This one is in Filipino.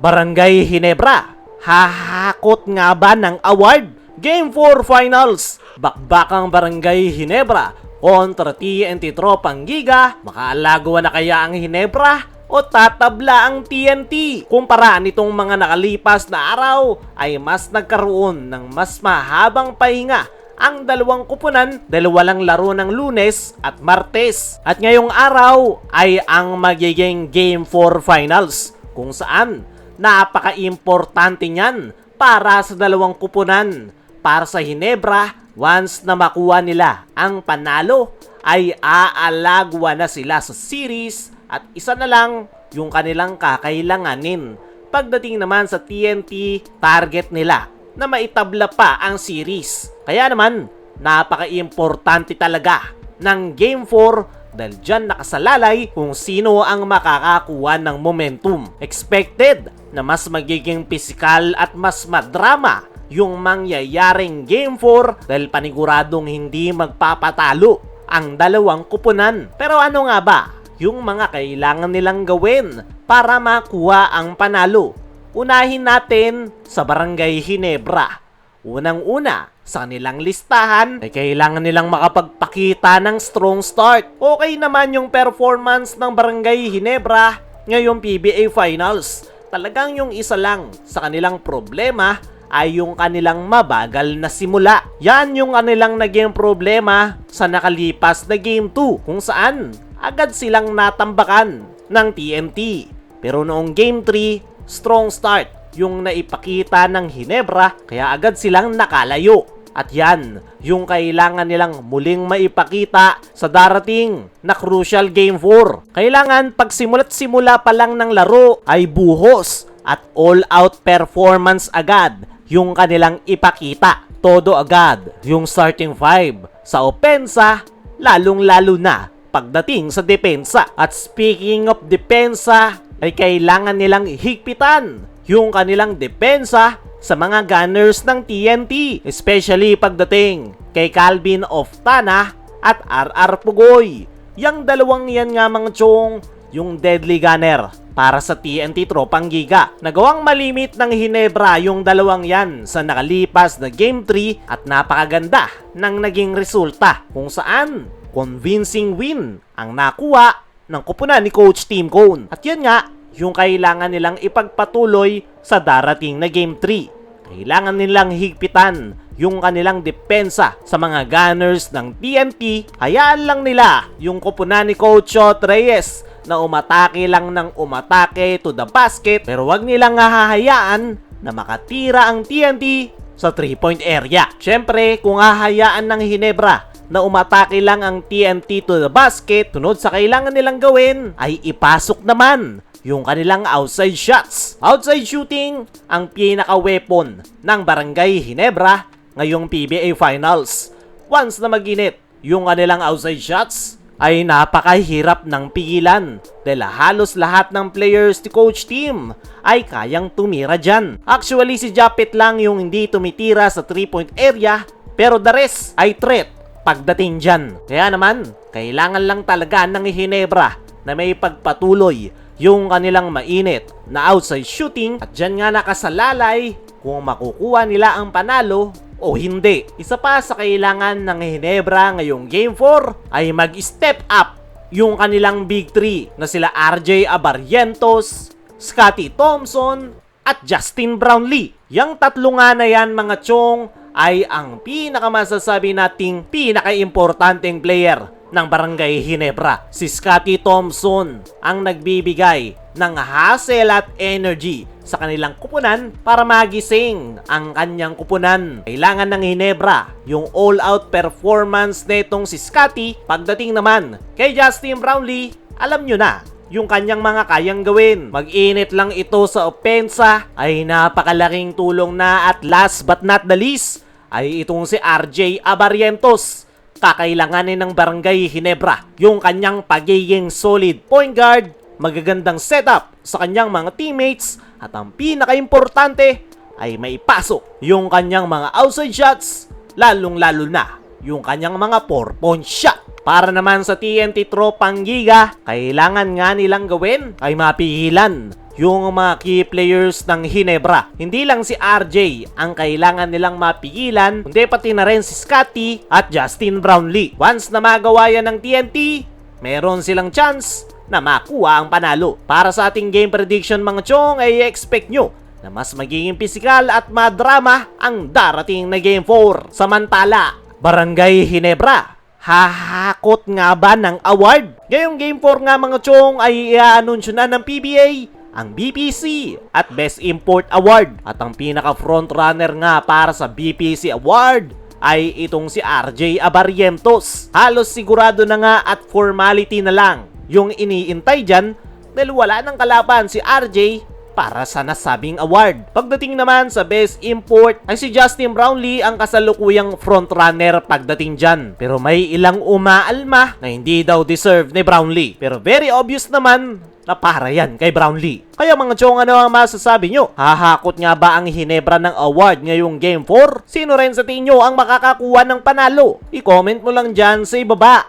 Barangay Ginebra, hahakot nga ba ng award? Game 4 Finals, bakbakang Barangay Ginebra kontra TNT Tropang Giga. Makaalagawa na kaya ang Ginebra o tatabla ang TNT? Kumpara nitong mga nakalipas na araw ay mas nagkaroon ng mas mahabang pahinga ang dalawang kupunan, dalawa lang laro ng Lunes at Martes. At ngayong araw ay ang magiging Game 4 Finals, kung saan napaka-importante niyan para sa dalawang kupunan. Para sa Ginebra, once na makuha nila ang panalo, ay aalagwa na sila sa series at isa na lang yung kanilang kakailanganin. Pagdating naman sa TNT, target nila na maitabla pa ang series. Kaya naman, napaka-importante talaga ng Game 4 dahil dyan nakasalalay kung sino ang makakakuha ng momentum. Expected na mas magiging pisikal at mas madrama yung mangyayaring Game 4 dahil paniguradong hindi magpapatalo ang dalawang kupunan. Pero ano nga ba yung mga kailangan nilang gawin para makuha ang panalo? Unahin natin sa Barangay Ginebra. Unang-una, sa kanilang listahan ay kailangan nilang makapagpakita ng strong start. Okay naman yung performance ng Barangay Ginebra ngayong PBA Finals. Talagang yung isa lang sa kanilang problema ay yung kanilang mabagal na simula. Yan yung kanilang naging problema sa nakalipas na Game 2 kung saan agad silang natambakan ng TNT. Pero noong Game 3, strong start yung naipakita ng Ginebra kaya agad silang nakalayo. At yan yung kailangan nilang muling maipakita sa darating na crucial Game 4. Kailangan pagsimula't simula pa lang ng laro ay buhos at all-out performance agad yung kanilang ipakita. Todo agad yung starting five sa opensa, lalong-lalo na pagdating sa depensa. At speaking of depensa, ay kailangan nilang higpitan yung kanilang depensa sa mga gunners ng TNT, especially pagdating kay Calvin Oftana at RR Pugoy. Yang dalawang yan nga mga chong, yung deadly gunner para sa TNT Tropang Giga. Nagawang malimit ng Ginebra yung dalawang yan sa nakalipas na Game 3 at napakaganda ng naging resulta kung saan convincing win ang nakuha ng kupunan ni Coach Tim Cone. At yan nga yung kailangan nilang ipagpatuloy sa darating na Game 3. Kailangan nilang higpitan yung kanilang depensa sa mga gunners ng TNT. Hayaan lang nila yung kupunan ni Coach Chot Reyes na umatake lang ng umatake to the basket, pero wag nilang hahayaan na makatira ang TNT sa 3-point area. Syempre, kung hahayaan ng Ginebra na umatake lang ang TNT to the basket, tunod sa kailangan nilang gawin ay ipasok naman yung kanilang outside shots. Outside shooting ang pinaka-weapon ng Barangay Ginebra ngayong PBA Finals. Once na maginit yung kanilang outside shots, ay napakahirap ng pigilan dahil halos lahat ng players ni Coach Tim ay kayang tumira dyan. Actually, si Japet lang yung hindi tumitira sa 3-point area, pero the rest ay threat pagdating dyan. Kaya naman, kailangan lang talaga ng Ginebra na may pagpatuloy yung kanilang mainit na outside shooting at dyan nga nakasalalay kung makukuha nila ang panalo o hindi. Isa pa sa kailangan ng Ginebra ngayong Game 4 ay mag-step up yung kanilang big 3 na sila RJ Abarrientos, Scotty Thompson at Justin Brownlee. Yang tatlo nga na yan mga chong ay ang pinakamasasabi nating pinaka-importanteng player ng Barangay Ginebra. Si Scotty Thompson ang nagbibigay ng hustle at energy sa kanilang kupunan para magising ang kanyang kupunan. Kailangan ng Ginebra yung all-out performance netong si Scotty. Pagdating naman kay Justin Brownlee, alam nyo na yung kanyang mga kayang gawin. Mag-init lang ito sa opensa ay napakalaking tulong na. At last but not the least ay itong si RJ Abarrientos. Kakailanganin ng Barangay Ginebra yung kanyang pagiging solid point guard, magagandang setup sa kanyang mga teammates, at ang pinaka-importante ay maipasok yung kanyang mga outside shots, lalong-lalo na yung kanyang mga 4-point shot. Para naman sa TNT Tropang Giga, kailangan nga nilang gawin ay mapigilan yung mga key players ng Ginebra. Hindi lang si RJ ang kailangan nilang mapigilan, kundi pati na rin si Scotty at Justin Brownlee. Once na magawa yan ng TNT, meron silang chance na makuha ang panalo. Para sa ating game prediction mga chong, ay expect nyo na mas magiging pisikal at madrama ang darating na Game 4. Samantala, Barangay Ginebra, hahakot nga ba ng award? Ngayong Game 4 nga mga chong ay i-anunsyo na ng PBA ang BPC at Best Import Award. At ang pinaka frontrunner nga para sa BPC Award ay itong si RJ Abarientos. Halos sigurado na nga at formality na lang yung iniintay dyan dahil wala ng kalaban si RJ para sa nasabing award. Pagdating naman sa Best Import ay si Justin Brownlee ang kasalukuyang frontrunner pagdating dyan. Pero may ilang umaalma na hindi daw deserve ni Brownlee. Pero very obvious naman na para yan kay Brownlee. Kaya mga chong, ano ang masasabi nyo? Hahakot nga ba ang Ginebra ng award ngayong Game 4? Sino rin sa tingin nyo ang makakakuha ng panalo? I-comment mo lang dyan sa ibaba.